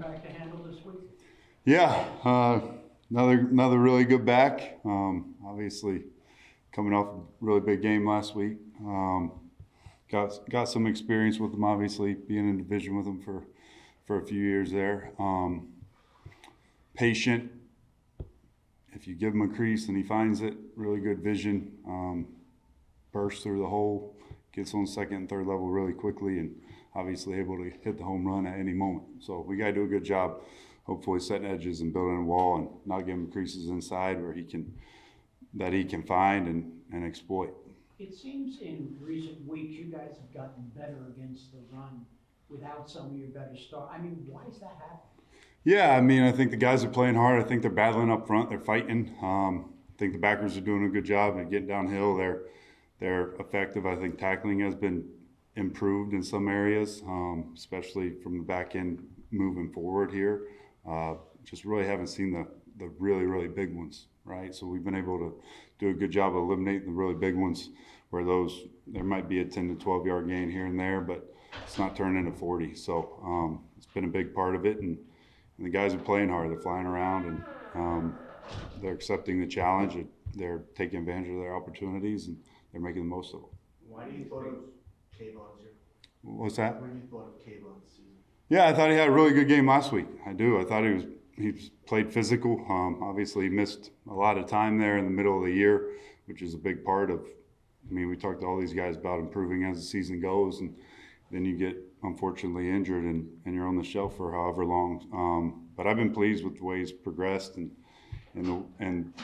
running back to handle this week? Yeah, another really good back. Obviously, coming off a really big game last week. Got some experience with him. Obviously, being in division with him for a few years there. Patient. If you give him a crease and he finds it, really good vision. Bursts through the hole, gets on second and third level really quickly, and obviously able to hit the home run at any moment. So we got to do a good job, hopefully setting edges and building a wall and not giving him creases inside where he can find and exploit. It seems in recent weeks you guys have gotten better against the run without some of your better stars. I mean, why does that happen? Yeah, I mean, I think the guys are playing hard. I think they're battling up front. They're fighting. I think the backers are doing a good job at getting downhill. They're effective. I think tackling has been improved in some areas, especially from the back end moving forward here. Just really haven't seen the really, really big ones, right? So we've been able to do a good job of eliminating the really big ones where there might be a 10 to 12 yard gain here and there, but it's not turning into 40. So it's been a big part of it. And the guys are playing hard. They're flying around and they're accepting the challenge. They're taking advantage of their opportunities and they're making the most of them. Why do you thought of Kayvon's year? What's that? What do you thought of Kayvon's season? Yeah, I thought he had a really good game last week. I do. I thought he played physical. Obviously, he missed a lot of time there in the middle of the year, which is a big part of. I mean, we talked to all these guys about improving as the season goes, and then you get unfortunately injured and you're on the shelf for however long. But I've been pleased with the way he's progressed and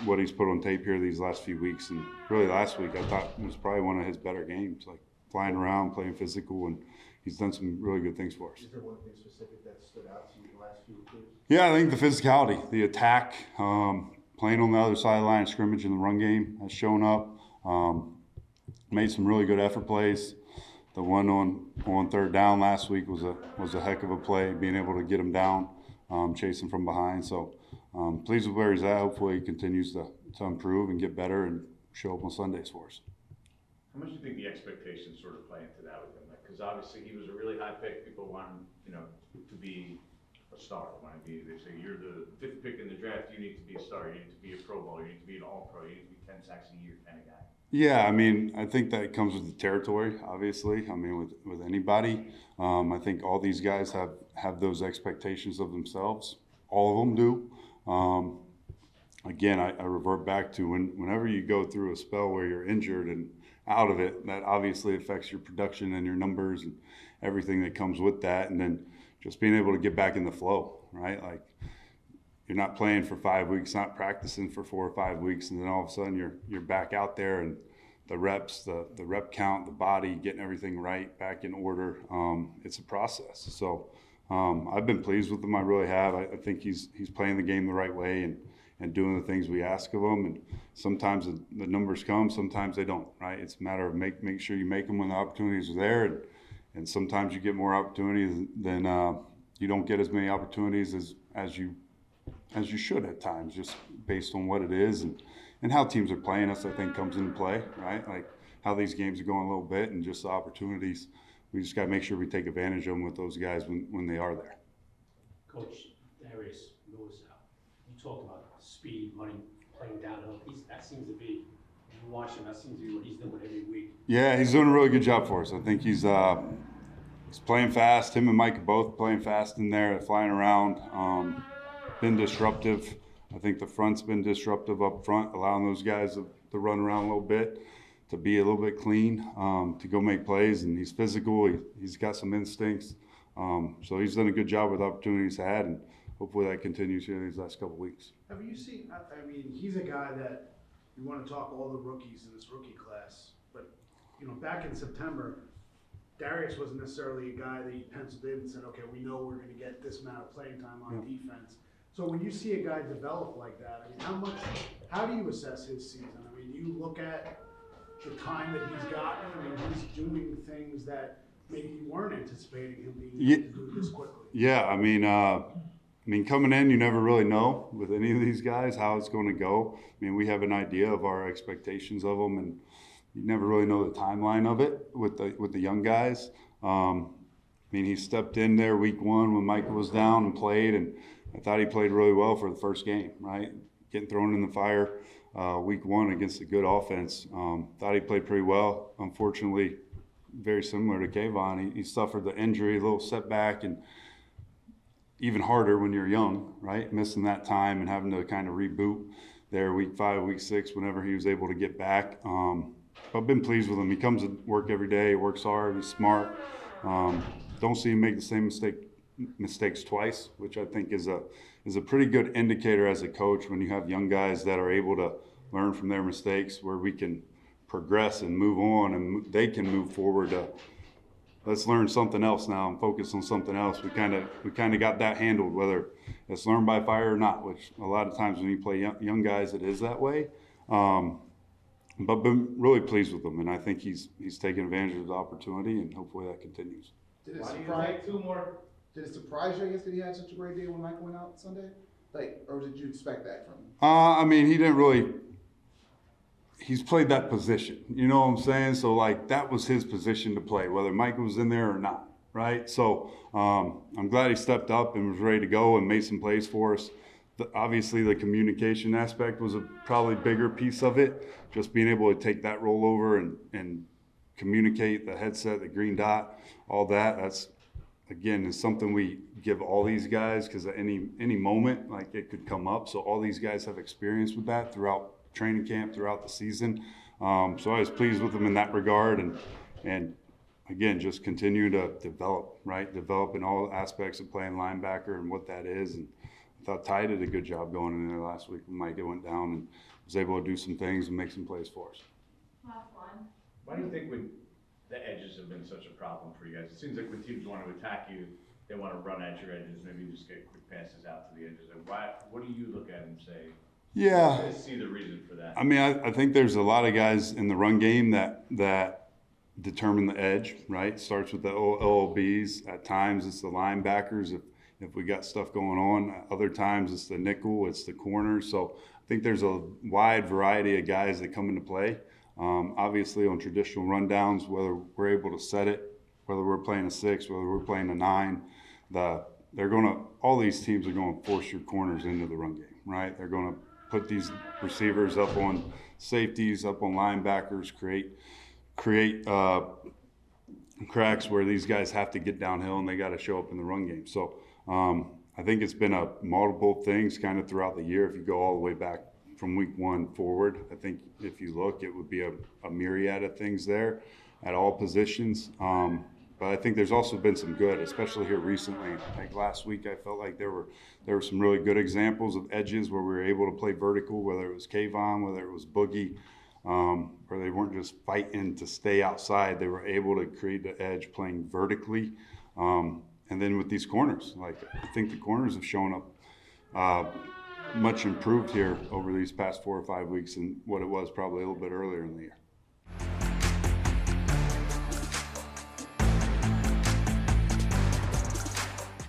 what he's put on tape here these last few weeks. And really last week I thought was probably one of his better games, like flying around, playing physical, and he's done some really good things for us. Is there one thing specific that stood out to you the last few games? Yeah, I think the physicality, the attack, playing on the other side of the line of scrimmage in the run game has shown up. Made some really good effort plays. The one on third down last week was a heck of a play, being able to get him down, chasing from behind. So pleased with where he's at. Hopefully he continues to improve and get better and show up on Sundays for us. How much do you think the expectations sort of play into that with him? Because obviously he was a really high pick. People want him, to be a star. They say you're the 5th pick in the draft. You need to be a star. You need to be a Pro Bowler. You need to be an All-Pro. You need to be 10 sacks a year kind of guy. Yeah, I mean, I think that comes with the territory, obviously. I mean, with anybody. I think all these guys have those expectations of themselves. All of them do. Again, I revert back to whenever you go through a spell where you're injured and out of it, that obviously affects your production and your numbers and everything that comes with that. And then just being able to get back in the flow, right? Like, you're not playing for 5 weeks, not practicing for 4 or 5 weeks, and then all of a sudden you're back out there, and the reps, the rep count, the body, getting everything right, back in order. It's a process. So I've been pleased with him. I really have. I think he's playing the game the right way and doing the things we ask of him. And sometimes the numbers come, sometimes they don't. Right? It's a matter of make sure you make them when the opportunities are there, and sometimes you get more opportunities than you don't get as many opportunities as you should at times, just based on what it is and how teams are playing us. I think comes into play, right? Like how these games are going a little bit and just the opportunities. We just got to make sure we take advantage of them with those guys when they are there. Coach Darius Lewis, you talked about speed, running, playing downhill. That seems to be, you watch him, that seems to be what he's doing every week. Yeah, he's doing a really good job for us. I think he's playing fast. Him and Mike are both playing fast in there. They're flying around. Been disruptive. I think the front's been disruptive up front, allowing those guys to run around a little bit, to be a little bit clean, to go make plays. And he's physical. He's got some instincts. So he's done a good job with opportunities he's had, and hopefully that continues here these last couple of weeks. Have you seen? I mean, he's a guy that you want to talk all the rookies in this rookie class, but back in September, Darius wasn't necessarily a guy that you penciled in and said, okay, we know we're going to get this amount of playing time on defense. So when you see a guy develop like that, I mean, how do you assess his season? I mean, you look at the time that he's gotten. I mean, he's doing things that maybe you weren't anticipating him being able to do this quickly. Yeah, I mean, coming in, you never really know with any of these guys how it's going to go. I mean, we have an idea of our expectations of them, and you never really know the timeline of it with the young guys. mean, he stepped in there week 1 when Michael was down and played, and I thought he played really well for the first game, right? Getting thrown in the fire week 1 against a good offense. Thought he played pretty well. Unfortunately, very similar to Kayvon, he suffered the injury, a little setback, and even harder when you're young, right? Missing that time and having to kind of reboot there week 5, week 6, whenever he was able to get back. But I've been pleased with him. He comes to work every day, works hard, he's smart. Don't see him make the same mistakes twice, which I think is a pretty good indicator as a coach when you have young guys that are able to learn from their mistakes, where we can progress and move on, and they can move forward to, let's learn something else now and focus on something else. We kind of got that handled, whether it's learn by fire or not, which a lot of times when you play young guys, it is that way. But been really pleased with him, and I think he's taken advantage of the opportunity, and hopefully that continues. Did it Why do you surprise? take 2 more? Did it surprise you, I guess, that he had such a great day when Michael went out Sunday? Like, or did you expect that from him? I mean, he didn't really. He's played that position, you know what I'm saying? So, like, that was his position to play, whether Michael was in there or not, right? So, I'm glad he stepped up and was ready to go and made some plays for us. Obviously, the communication aspect was a probably bigger piece of it, just being able to take that rollover and communicate, the headset, the green dot, all that. That's, again, is something we give all these guys, because at any moment, like, it could come up. So all these guys have experience with that throughout training camp, throughout the season. So I was pleased with them in that regard, and again, just continue to develop in all aspects of playing linebacker and what that is. And I thought Ty did a good job going in there last week when Mike went down and was able to do some things and make some plays for us. Last one. Why do you think when the edges have been such a problem for you guys? It seems like when teams want to attack you, they want to run at your edges, maybe just get quick passes out to the edges. And what do you look at and say, Yeah. I see the reason for that? I mean, I think there's a lot of guys in the run game that determine the edge, right? Starts with the OLBs. At times, it's the linebackers if we got stuff going on. Other times, it's the nickel, it's the corner. So I think there's a wide variety of guys that come into play. Obviously, on traditional rundowns, whether we're able to set it, whether we're playing a 6, whether we're playing a 9, all these teams are going to force your corners into the run game, right? They're going to put these receivers up on safeties, up on linebackers, create cracks where these guys have to get downhill and they got to show up in the run game. So I think it's been a multiple things kind of throughout the year. If you go all the way back from week 1 forward, I think if you look, it would be a myriad of things there at all positions. But I think there's also been some good, especially here recently. Like last week, I felt like there were some really good examples of edges where we were able to play vertical, whether it was Kayvon, whether it was Boogie, where they weren't just fighting to stay outside. They were able to create the edge playing vertically. And then with these corners, like, I think the corners have shown up much improved here over these past 4 or 5 weeks than what it was probably a little bit earlier in the year.